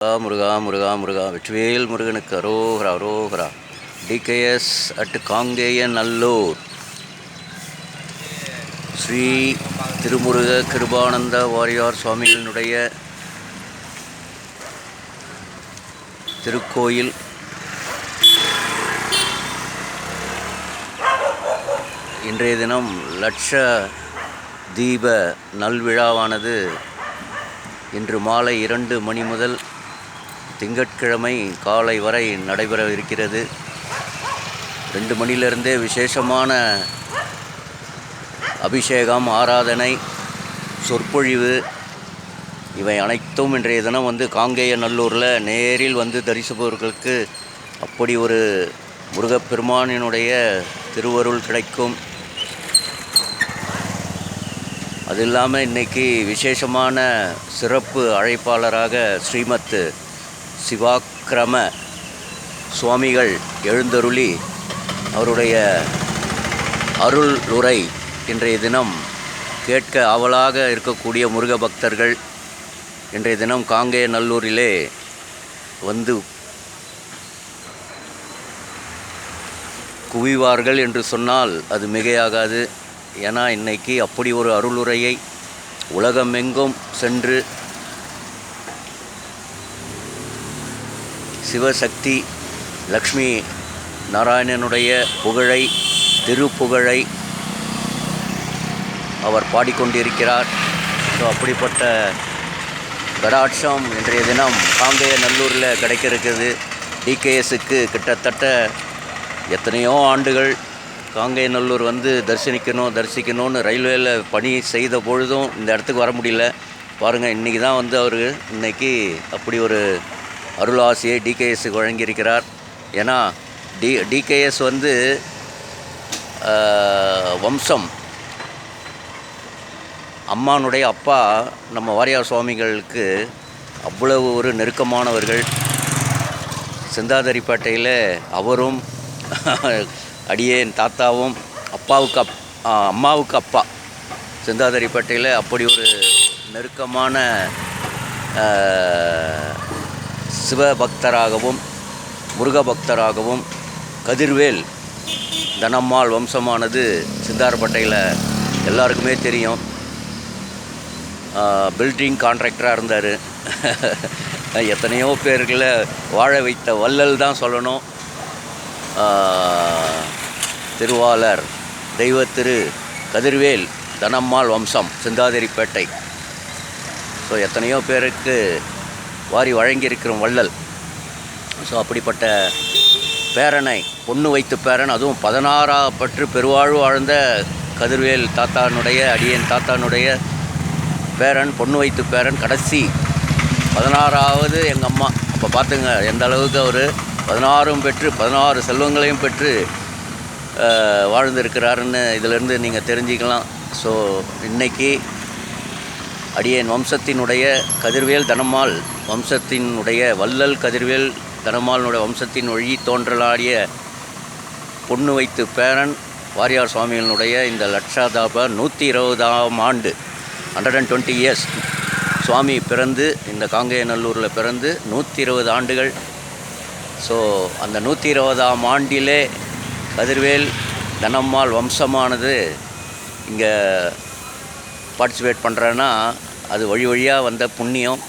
முருகா முருகா முருகா வெற்றிவேல் முருகனுக்கு அரோகரா அரோகரா. டிகேஎஸ் அட் காங்கேயநல்லூர் ஸ்ரீ திருமுருக கிருபானந்த வாரியார் சுவாமிகளினுடைய திருக்கோயில். இன்றைய தினம் லட்ச தீப நல்விழாவானது இன்று மாலை 2 மணி முதல் திங்கட்கிழமை காலை வரை நடைபெற இருக்கிறது. 2 மணிலிருந்தே விசேஷமான அபிஷேகம், ஆராதனை, சொற்பொழிவு இவை அனைத்தும் இன்றைய தினம் காங்கேயநல்லூரில் நேரில் தரிசிப்பவர்களுக்கு அப்படி ஒரு முருகப்பெருமானினுடைய திருவருள் கிடைக்கும். அது இல்லாமல் இன்றைக்கி விசேஷமான சிறப்பு அழைப்பாளராக ஸ்ரீமத் சிவாக்கிரம சுவாமிகள் எழுந்தருளி அவருடைய அருள் உரை இன்றைய தினம் கேட்க ஆவலாக இருக்கக்கூடிய முருக பக்தர்கள் இன்றைய தினம் காங்கேயநல்லூரிலே குவிவார்கள் என்று சொன்னால் அது மிகையாகாது. ஏன்னா இன்றைக்கி அப்படி ஒரு அருளுரையை உலகமெங்கும் சென்று சிவசக்தி லக்ஷ்மி நாராயணனுடைய புகழை, திருப்புகழை அவர் பாடிக்கொண்டிருக்கிறார். ஸோ அப்படிப்பட்ட கடாட்சம் இன்றைய தினம் காங்கேயநல்லூரில் கிடைக்க இருக்குது. டிகேஎஸ்க்கு கிட்டத்தட்ட எத்தனையோ ஆண்டுகள் காங்கேயநல்லூர் தரிசிக்கணும்னு ரயில்வேயில் பணி செய்த பொழுதும் இந்த இடத்துக்கு வர முடியல. பாருங்கள், இன்றைக்கி தான் அவர் இன்றைக்கி அப்படி ஒரு அருளாசியை டிகேஎஸ்க்கு வழங்கியிருக்கிறார். ஏன்னா டிகேஎஸ் வம்சம், அம்மானுடைய அப்பா நம்ம வாரியார் சுவாமிகளுக்கு அவ்வளவு ஒரு நெருக்கமானவர்கள். செந்தாதரிப்பேட்டையில் அவரும் அடியேன் தாத்தாவும் அம்மாவுக்கு அப்பா செந்தாதரிப்பேட்டையில் அப்படி ஒரு நெருக்கமான சிவபக்தராகவும் முருக பக்தராகவும் கதிர்வேல் தனம்மாள் வம்சமானது சிந்தாரப்பேட்டையில் எல்லாருக்குமே தெரியும். பில்டிங் கான்ட்ராக்டராக இருந்தார். எத்தனையோ பேர்களை வாழ வைத்த வள்ளல் தான் சொல்லணும். திருவாளர் தெய்வத்திரு கதிர்வேல் தனம்மாள் வம்சம் சிந்தாதிரிப்பேட்டை. ஸோ எத்தனையோ பேருக்கு வாரி வழங்கியிருக்கிற வள்ளல். ஸோ அப்படிப்பட்ட பேரனை, பொண்ணு வைத்து பேரன், அதுவும் 16 பற்று பெருவாழ்வு வாழ்ந்த கதிர்வேல் தாத்தானுடைய, அடியேன் தாத்தானுடைய பேரன், பொண்ணு வைத்து பேரன், கடைசி 16வது எங்கள் அம்மா. அப்போ பார்த்துங்க எந்த அளவுக்கு அவர் 16 பெற்று 16 செல்வங்களையும் பெற்று வாழ்ந்திருக்கிறாருன்னு இதிலேருந்து நீங்கள் தெரிஞ்சிக்கலாம். ஸோ இன்றைக்கி அடியேன் வம்சத்தினுடைய கதிர்வேல் தனம்மாள் வம்சத்தினுடைய வள்ளல் கதிர்வேல் தனம்மாளினுடைய வம்சத்தின் வழி தோன்றலாடிய பொண்ணு வைத்து பேரன் வாரியார் சுவாமிகளினுடைய இந்த லட்சாதாப 120ஆம் ஆண்டு 120 இயர்ஸ் சுவாமி பிறந்து இந்த காங்கேயநல்லூரில் பிறந்து 120 ஆண்டுகள். ஸோ அந்த 120ஆம் ஆண்டிலே கதிர்வேல் தனம்மாள் வம்சமானது இங்கே பார்ட்டிசிபேட் பண்ணுறேன்னா அது வழியாக வந்த புண்ணியம்.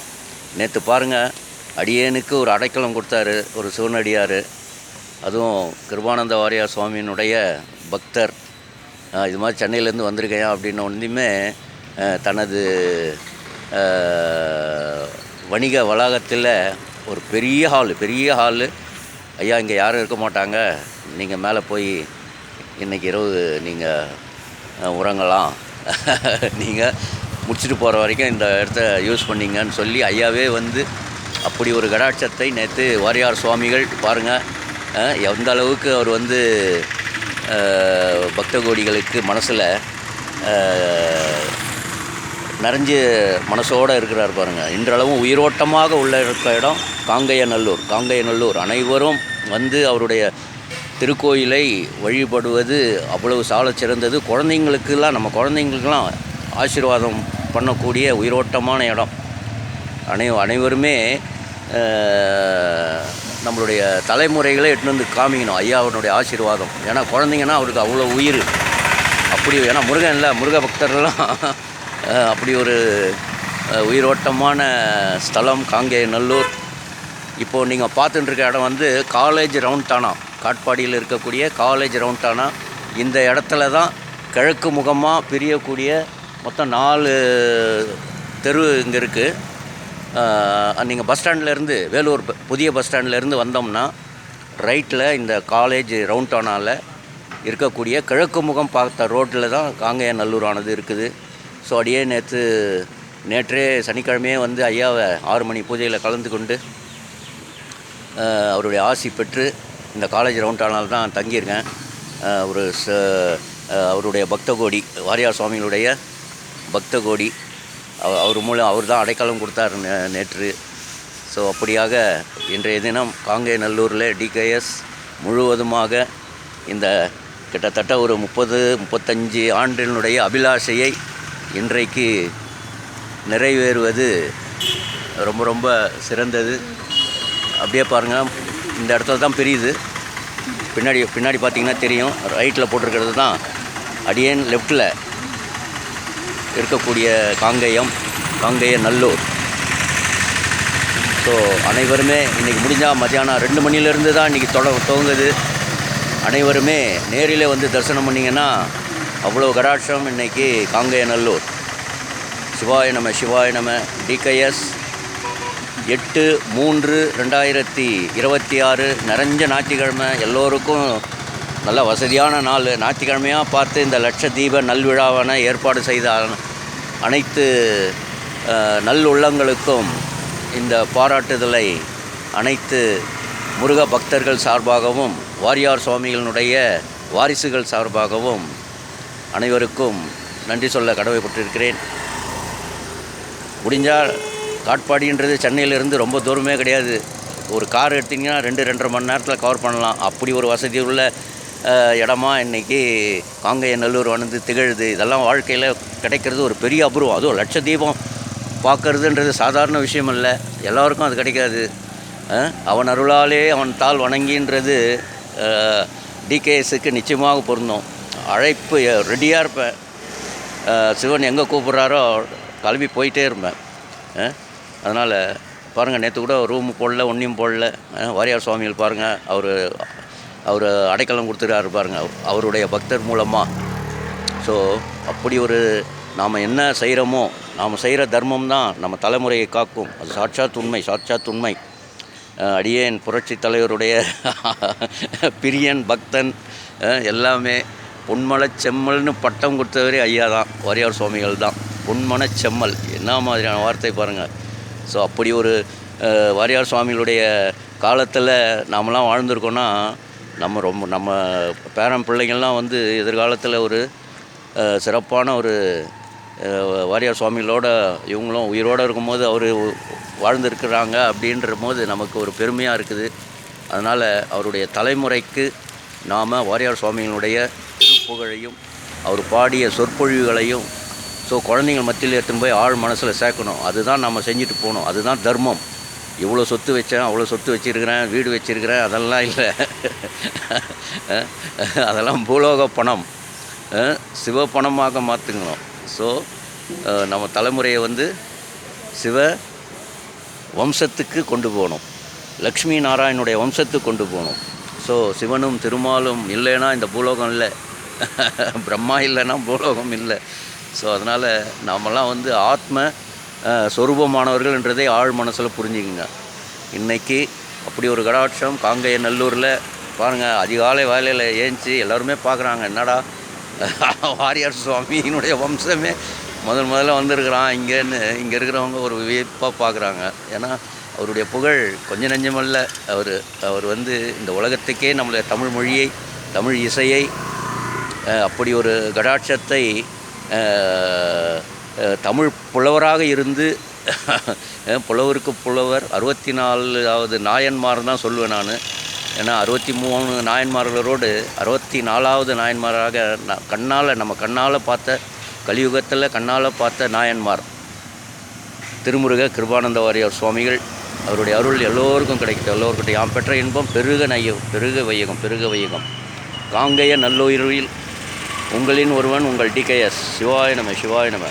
நேற்று பாருங்கள், அடியேனுக்கு ஒரு அடைக்கலம் கொடுத்தாரு ஒரு சிவனடியார். அதுவும் கிருபானந்த வாரியார் சுவாமியினுடைய பக்தர். இது மாதிரி சென்னையிலேருந்து வந்திருக்கேன் அப்படின்னு ஒன்றுமே தனது வணிக வளாகத்தில் ஒரு பெரிய ஹாலு, ஐயா இங்கே யாரும் இருக்க மாட்டாங்க, நீங்கள் மேலே போய் இன்றைக்கி இரவு நீங்கள் உறங்கலாம், நீங்கள் முடிச்சுட்டு போகிற வரைக்கும் இந்த இடத்த யூஸ் பண்ணிங்கன்னு சொல்லி ஐயாவே அப்படி ஒரு கடாட்சத்தை நேற்று வாரியார் சுவாமிகள் பாருங்கள் எந்த அளவுக்கு அவர் பக்த கோடிகளுக்கு மனசில் நிறைஞ்சு மனசோடு இருக்கிறார் பாருங்கள். இன்றளவும் உயிரோட்டமாக உள்ள இருக்கிற இடம் காங்கேயநல்லூர். அனைவரும் அவருடைய திருக்கோயிலை வழிபடுவது அவ்வளவு சாலச் சிறந்தது. நம்ம குழந்தைங்களுக்கெல்லாம் ஆசீர்வாதம் பண்ணக்கூடிய உயிரோட்டமான இடம். அனைவருமே நம்மளுடைய தலைமுறைகளே எட்டுன்னு வந்து காமிக்கணும் ஐயாவுடைய ஆசீர்வாதம். ஏன்னா குழந்தைங்கன்னா அவருக்கு அவ்வளோ உயிர். அப்படி ஏன்னா முருகன் இல்லை, முருக பக்தர்கள்லாம் அப்படி ஒரு உயிரோட்டமான ஸ்தலம் காங்கேயநல்லூர். இப்போது நீங்கள் பார்த்துட்டு இருக்க இடம் வந்து காலேஜ் ரவுண்டானா, காட்பாடியில் இருக்கக்கூடிய காலேஜ் ரவுண்டானா. இந்த இடத்துல தான் கிழக்கு முகமாக பிரியக்கூடிய மொத்தம் 4 தெரு இங்கே இருக்குது. நீங்கள் பஸ் ஸ்டாண்ட்லேருந்து வேலூர் புதிய பஸ் ஸ்டாண்ட்லேருந்து வந்தோம்னா ரைட்டில் இந்த காலேஜ் ரவுண்டானாவில் இருக்கக்கூடிய கிழக்கு முகம் பார்த்த ரோட்டில் தான் காங்கேயநல்லூரானது இருக்குது. ஸோ அப்படியே நேற்றே சனிக்கிழமையே வந்து ஐயாவை 6 மணி பூஜையில் கலந்து கொண்டு அவருடைய ஆசி பெற்று இந்த காலேஜ் ரவுண்டானால் தான் தங்கியிருக்கேன். அவருடைய பக்த கோடி, வாரியார் சுவாமிகளுடைய பக்த கோடி, அவர் மூலம் அவர் தான் அடைக்கலம் கொடுத்தார் நேற்று. ஸோ அப்படியாக இன்றைய தினம் காங்கேயநல்லூரில் டிகேஎஸ் முழுவதுமாக இந்த கிட்டத்தட்ட ஒரு 30-35 ஆண்டினுடைய அபிலாஷையை இன்றைக்கு நிறைவேறுவது ரொம்ப ரொம்ப சிறந்தது. அப்படியே பாருங்கள், இந்த இடத்துல தான் பிரியுது. பின்னாடி பார்த்திங்கன்னா தெரியும், ரைட்டில் போட்டிருக்கிறது தான் அடியேன், லெஃப்டில் இருக்கக்கூடிய காங்கேயநல்லூர். ஸோ அனைவருமே இன்றைக்கி முடிஞ்சால் மத்தியானம் 2 மணிலேருந்து தான் இன்றைக்கி துவங்குது. அனைவருமே நேரிலே வந்து தரிசனம் பண்ணிங்கன்னா அவ்வளோ கடாட்சம். இன்றைக்கி காங்கேயநல்லூர். சிவாய நம சிவாய நம. டிகேஎஸ் 8/3/2026 நிறைஞ்ச ஞாயிற்றுக்கிழமை. எல்லோருக்கும் நல்ல வசதியான நாள். ஞாயிற்றுக்கிழமையாக பார்த்து இந்த லட்சதீப நல்விழாவான ஏற்பாடு செய்த அனைத்து நல்லுள்ளங்களுக்கும் இந்த பாராட்டுதலை அனைத்து முருக பக்தர்கள் சார்பாகவும் வாரியார் சுவாமிகளினுடைய வாரிசுகள் சார்பாகவும் அனைவருக்கும் நன்றி சொல்ல கடமைப்பட்டிருக்கிறேன். முடிஞ்சால் காட்பாடின்றது சென்னையிலேருந்து ரொம்ப தூரமே கிடையாது. ஒரு கார் எடுத்திங்கன்னா 2-2.5 மணி நேரத்தில் கவர் பண்ணலாம். அப்படி ஒரு வசதி உள்ள இடமா இன்றைக்கி காங்கேயநல்லூர் வந்து திகழுது. இதெல்லாம் வாழ்க்கையில் கிடைக்கிறது ஒரு பெரிய அபூர்வம். அதுவும் லட்சதீபம் பார்க்கறதுன்றது சாதாரண விஷயம் இல்லை, எல்லோருக்கும் அது கிடைக்காது. அவன் அருளாலே அவன் தாள் வணங்கின்றது டிகேஎஸ்க்கு நிச்சயமாக பொருந்தும். அழைப்பு ரெடியாக இருப்பேன். சிவன் எங்கே கூப்பிட்றாரோ கிளம்பி போயிட்டே இருப்பேன். அதனால் பாருங்கள், நேற்று கூட ரூம் போடல, ஒன்றையும் போடல. வாரியார் சுவாமிகள் பாருங்கள், அவர் அடைக்கலம் கொடுத்துருக்காரு பாருங்கள், அவருடைய பக்தர் மூலமாக. ஸோ அப்படி ஒரு நாம் என்ன செய்கிறோமோ, நாம் செய்கிற தர்மம் தான் நம்ம தலைமுறையை காக்கும். அது சாட்சாத் உண்மை. அடியேன் புரட்சி தலைவருடைய பிரியன் பக்தன் எல்லாமே. பொன்மனச்செம்மல்னு பட்டம் கொடுத்தவரே ஐயா தான், வாரியார் சுவாமிகள் தான். பொன்மனச்செம்மல் என்ன மாதிரியான வார்த்தை பாருங்கள். ஸோ அப்படி ஒரு வாரியார் சுவாமிகளுடைய காலத்தில் நாமெல்லாம் வாழ்ந்திருக்கோன்னா நம்ம பேரன் பிள்ளைங்கள்லாம் வந்து எதிர்காலத்தில் ஒரு சிறப்பான ஒரு வாரியார் சுவாமிகளோட இவங்களும் உயிரோடு இருக்கும்போது அவர் வாழ்ந்துருக்கிறாங்க அப்படின்ற போது நமக்கு ஒரு பெருமையாக இருக்குது. அதனால் அவருடைய தலைமுறைக்கு நாம் வாரியார் சுவாமிகளுடைய திருப்புகழையும் அவர் பாடிய சொற்பொழிவுகளையும் குழந்தைங்கள் மத்தியில் எடுத்துன்னு போய் ஆழ் மனசில் சேர்க்கணும். அதுதான் நம்ம செஞ்சுட்டு போகணும். அதுதான் தர்மம். இவ்வளோ சொத்து வச்சேன், அவ்வளோ சொத்து வச்சுருக்கிறேன், வீடு வச்சுருக்கிறேன், அதெல்லாம் இல்லை. அதெல்லாம் பூலோக பணம். சிவ பணமாக மாற்றுக்கணும். ஸோ நம்ம தலைமுறையை வந்து சிவ வம்சத்துக்கு கொண்டு போகணும், லக்ஷ்மி நாராயணுடைய வம்சத்துக்கு கொண்டு போகணும். ஸோ சிவனும் திருமாலும் இல்லைன்னா இந்த பூலோகம் இல்லை, பிரம்மா இல்லைன்னா பூலோகம் இல்லை. ஸோ அதனால் நாமெல்லாம் வந்து ஆத்ம சொரூபமானவர்கள்ன்றதை ஆழ் மனசில் புரிஞ்சுக்குங்க. இன்றைக்கி அப்படி ஒரு கடாட்சம் காங்கேயநல்லூரில் பாருங்கள். அதிகாலை வேலையில் ஏஞ்சி எல்லோருமே பார்க்குறாங்க, என்னடா வாரியார் சுவாமியினுடைய வம்சமே முதல்ல வந்திருக்கிறான் இங்கேன்னு. இங்கே இருக்கிறவங்க ஒரு வியப்பாக பார்க்குறாங்க. ஏன்னா அவருடைய புகழ் கொஞ்சம் நெஞ்சமல்ல. அவர் வந்து இந்த உலகத்துக்கே நம்மளுடைய தமிழ் மொழியை, தமிழ் இசையை, அப்படி ஒரு கடாட்சத்தை தமிழ் புலவராக இருந்து புலவருக்கு புலவர் 64வது நாயன்மார் தான் சொல்லுவேன் நான். ஏன்னா 63 நாயன்மார்களோடு 64வது நாயன்மாராக நம்ம கண்ணால் பார்த்த, கலியுகத்தில் கண்ணால் பார்த்த நாயன்மார் திருமுருக கிருபானந்த வாரியார் சுவாமிகள் அவருடைய அருள் எல்லோருக்கும் கிடைக்கட்டும். எல்லோருக்கிட்ட யாம் பெற்ற இன்பம் பெருக நையம், பெருக வையகம், பெருக வையகம். காங்கேய நல்லுயிரில் உங்களின் ஒருவன் உங்கள் டிகேஎஸ். சிவாய நம, சிவாய நம.